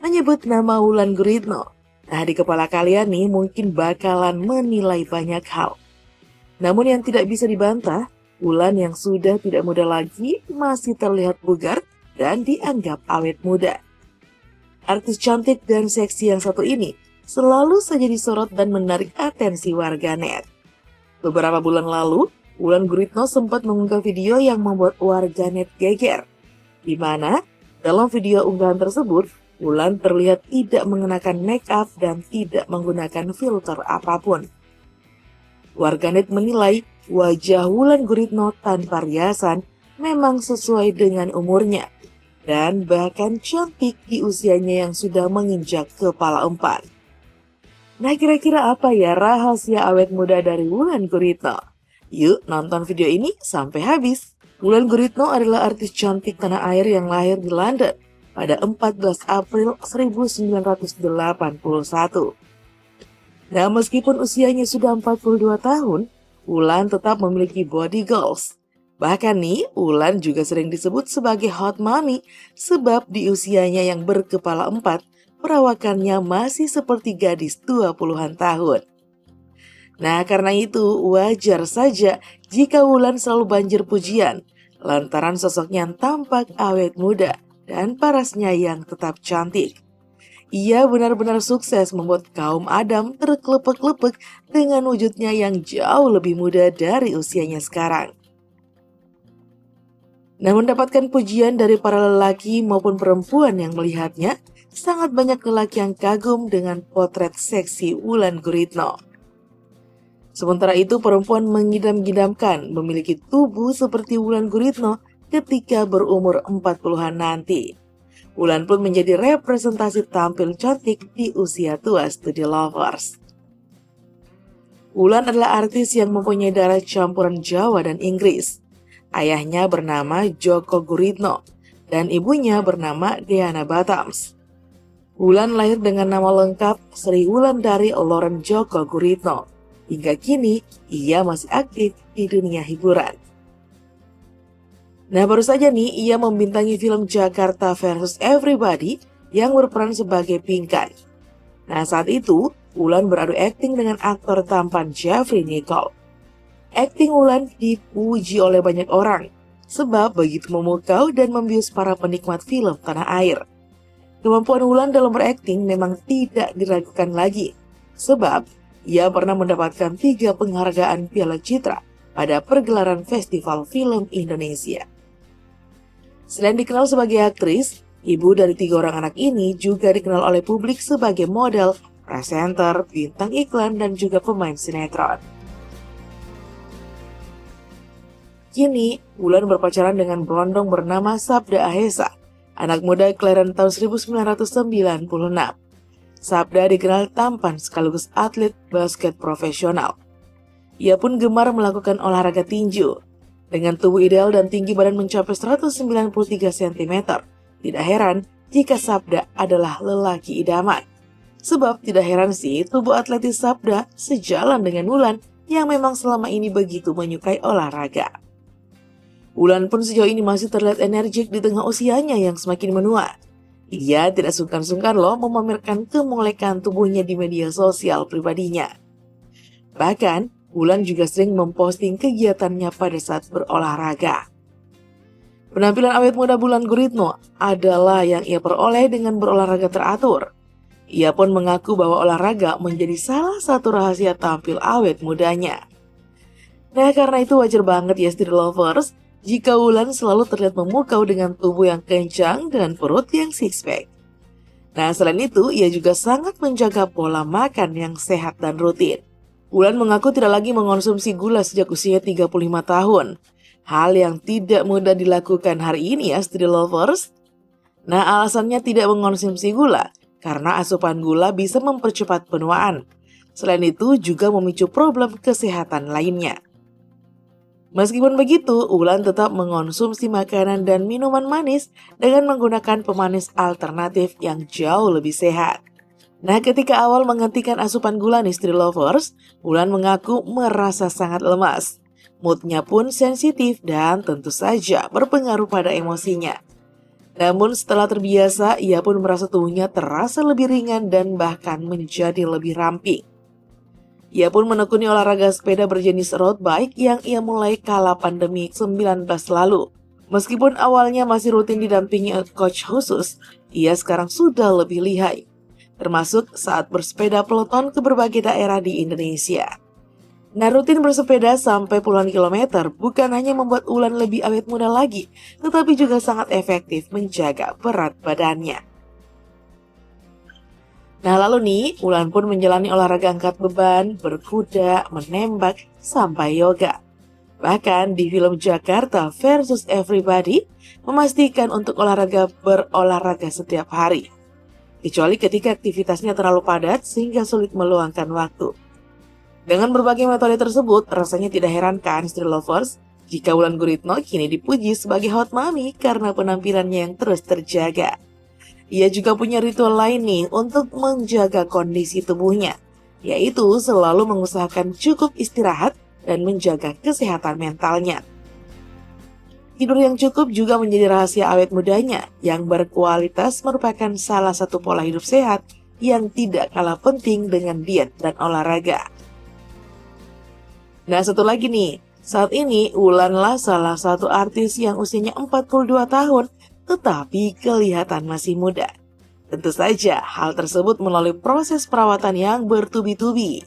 menyebut nama Wulan Guritno. Nah, di kepala kalian nih mungkin bakalan menilai banyak hal. Namun yang tidak bisa dibantah, Wulan yang sudah tidak muda lagi masih terlihat bugar dan dianggap awet muda. Artis cantik dan seksi yang satu ini selalu saja disorot dan menarik atensi warganet. Beberapa bulan lalu, Wulan Guritno sempat mengunggah video yang membuat warganet geger, di mana dalam video unggahan tersebut, Wulan terlihat tidak mengenakan make up dan tidak menggunakan filter apapun. Warganet menilai wajah Wulan Guritno tanpa riasan memang sesuai dengan umurnya dan bahkan cantik di usianya yang sudah menginjak kepala 4. Nah, kira-kira apa ya rahasia awet muda dari Wulan Guritno? Yuk nonton video ini sampai habis. Wulan Guritno adalah artis cantik tanah air yang lahir di London pada 14 April 1981. Nah, meskipun usianya sudah 42 tahun, Wulan tetap memiliki body goals. Bahkan nih, Wulan juga sering disebut sebagai hot mommy sebab di usianya yang berkepala 4, perawakannya masih seperti gadis 20-an tahun. Nah, karena itu wajar saja jika Wulan selalu banjir pujian, lantaran sosoknya yang tampak awet muda dan parasnya yang tetap cantik. Ia benar-benar sukses membuat kaum Adam terklepek-klepek dengan wujudnya yang jauh lebih muda dari usianya sekarang. Nah, mendapatkan pujian dari para lelaki maupun perempuan yang melihatnya, sangat banyak lelaki yang kagum dengan potret seksi Wulan Guritno. Sementara itu, perempuan mengidam-idamkan memiliki tubuh seperti Wulan Guritno ketika berumur 40-an nanti. Wulan pun menjadi representasi tampil cantik di usia tua studi lovers. Wulan adalah artis yang mempunyai darah campuran Jawa dan Inggris. Ayahnya bernama Joko Guritno dan ibunya bernama Deana Batams. Wulan lahir dengan nama lengkap Sri Wulandari Loren Joko Guritno. Hingga kini, ia masih aktif di dunia hiburan. Nah, baru saja nih, ia membintangi film Jakarta versus Everybody yang berperan sebagai Pinkan. Nah, saat itu, Wulan beradu akting dengan aktor tampan Jeffrey Nicole. Akting Wulan dipuji oleh banyak orang, sebab begitu memukau dan membius para penikmat film tanah air. Kemampuan Wulan dalam berakting memang tidak diragukan lagi, sebab ia pernah mendapatkan 3 penghargaan Piala Citra pada pergelaran Festival Film Indonesia. Selain dikenal sebagai aktris, ibu dari 3 orang anak ini juga dikenal oleh publik sebagai model, presenter, bintang iklan, dan juga pemain sinetron. Kini, Wulan berpacaran dengan berondong bernama Sabda Ahesa, anak muda kelahiran tahun 1996. Sabda dikenal tampan sekaligus atlet basket profesional. Ia pun gemar melakukan olahraga tinju. Dengan tubuh ideal dan tinggi badan mencapai 193 cm, tidak heran jika Sabda adalah lelaki idaman. Sebab tidak heran sih tubuh atletis Sabda sejalan dengan Wulan yang memang selama ini begitu menyukai olahraga. Wulan pun sejauh ini masih terlihat energik di tengah usianya yang semakin menua. Ia tidak sungkan-sungkan loh memamerkan kemolekan tubuhnya di media sosial pribadinya. Bahkan, Wulan juga sering memposting kegiatannya pada saat berolahraga. Penampilan awet muda Wulan Guritno adalah yang ia peroleh dengan berolahraga teratur. Ia pun mengaku bahwa olahraga menjadi salah satu rahasia tampil awet mudanya. Nah, karena itu wajar banget ya street lovers, jika Wulan selalu terlihat memukau dengan tubuh yang kencang dan perut yang six-pack. Nah, selain itu, ia juga sangat menjaga pola makan yang sehat dan rutin. Wulan mengaku tidak lagi mengonsumsi gula sejak usia 35 tahun. Hal yang tidak mudah dilakukan hari ini ya, street lovers. Nah, alasannya tidak mengonsumsi gula, karena asupan gula bisa mempercepat penuaan. Selain itu, juga memicu problem kesehatan lainnya. Meskipun begitu, Wulan tetap mengonsumsi makanan dan minuman manis dengan menggunakan pemanis alternatif yang jauh lebih sehat. Nah, ketika awal menghentikan asupan gula nih street lovers, Wulan mengaku merasa sangat lemas. Moodnya pun sensitif dan tentu saja berpengaruh pada emosinya. Namun setelah terbiasa, ia pun merasa tubuhnya terasa lebih ringan dan bahkan menjadi lebih ramping. Ia pun menekuni olahraga sepeda berjenis road bike yang ia mulai kala pandemi 19 lalu. Meskipun awalnya masih rutin didampingi coach khusus, ia sekarang sudah lebih lihai, termasuk saat bersepeda peloton ke berbagai daerah di Indonesia. Nah, rutin bersepeda sampai puluhan kilometer bukan hanya membuat Ulan lebih awet muda lagi, tetapi juga sangat efektif menjaga berat badannya. Nah, lalu nih, Ulan pun menjalani olahraga angkat beban, berkuda, menembak, sampai yoga. Bahkan di film Jakarta versus Everybody memastikan untuk berolahraga setiap hari. Kecuali ketika aktivitasnya terlalu padat sehingga sulit meluangkan waktu. Dengan berbagai metode tersebut, rasanya tidak herankan Street Lovers jika Wulan Guritno kini dipuji sebagai hot mommy karena penampilannya yang terus terjaga. Ia juga punya ritual lain nih untuk menjaga kondisi tubuhnya, yaitu selalu mengusahakan cukup istirahat dan menjaga kesehatan mentalnya. Tidur yang cukup juga menjadi rahasia awet mudanya yang berkualitas merupakan salah satu pola hidup sehat yang tidak kalah penting dengan diet dan olahraga. Nah, satu lagi nih, saat ini Ulanlah salah satu artis yang usianya 42 tahun tetapi kelihatan masih muda. Tentu saja hal tersebut melalui proses perawatan yang bertubi-tubi.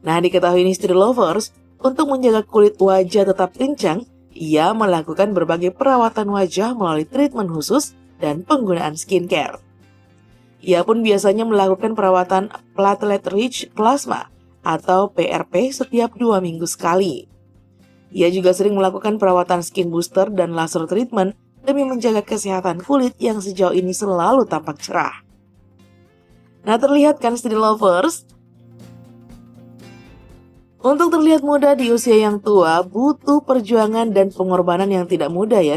Nah, diketahui nih Street Lovers, untuk menjaga kulit wajah tetap kencang, ia melakukan berbagai perawatan wajah melalui treatment khusus dan penggunaan skincare. Ia pun biasanya melakukan perawatan platelet rich plasma atau PRP setiap 2 minggu sekali. Ia juga sering melakukan perawatan skin booster dan laser treatment demi menjaga kesehatan kulit yang sejauh ini selalu tampak cerah. Nah, terlihat kan Street Lovers? Untuk terlihat muda di usia yang tua, butuh perjuangan dan pengorbanan yang tidak mudah ya